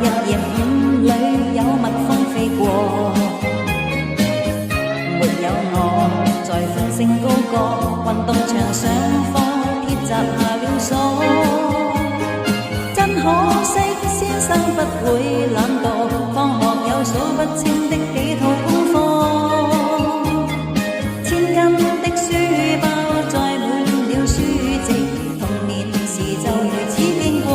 日炎午裏有蜜蜂飛過，沒有我在歡聲高歌，運動場上課鐵閘下了鎖。真可惜，先生不會懶惰，放學有數不清的幾套功課，千斤的書包載滿了書籍，童年時就如此經過。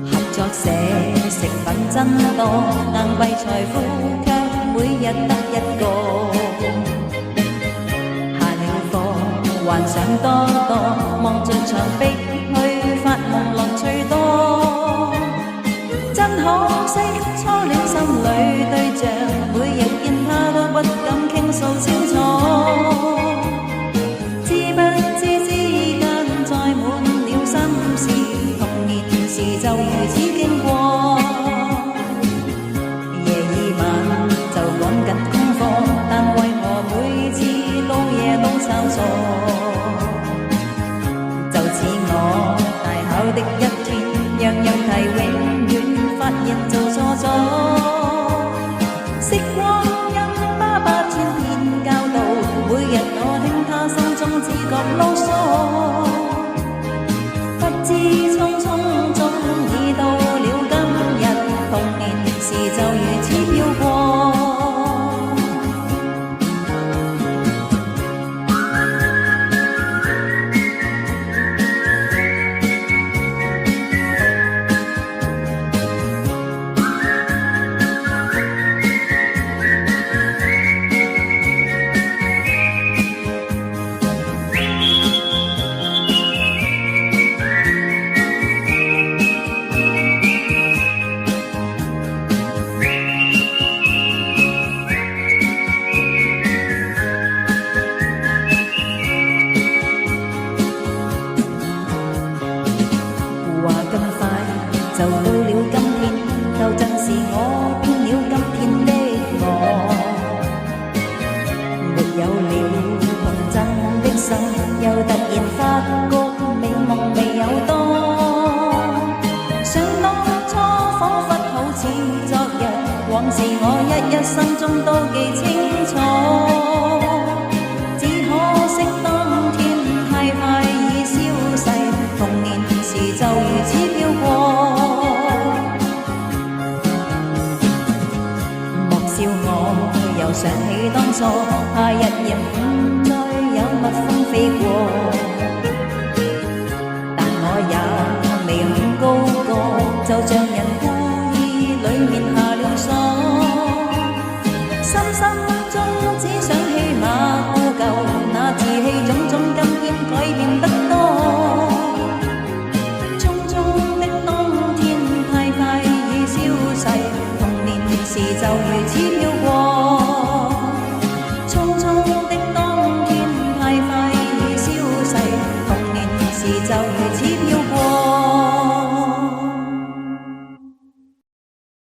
合作社食品真多，硬幣財富卻每日得一個。下了課幻想多多，望着牆壁去發夢樂趣多。真可惜，初戀心裏對象，每日見他都不敢傾訴清楚。知不知之間載滿了心事，童年時就如此經過。夜已晚就趕緊功課，但為何每次到夜都抄錯？就似我大考的一天，樣樣題永遠發現做錯咗。時光因爸爸千遍教導，每日我聽他心中只覺囉嗦。不知匆匆中已到了今日，童年時就如此飄過。就到了今天，舊陣時我變了今天的我，沒有了童真的心，又突然發覺美夢未有多。想當初彷彿好似昨日，往事我一一心中都記清楚。只可惜當天太快已消逝，童年時就如此飄過。又想起當初，夏日炎午再有蜜蜂飛過，但我也未肯高歌，就像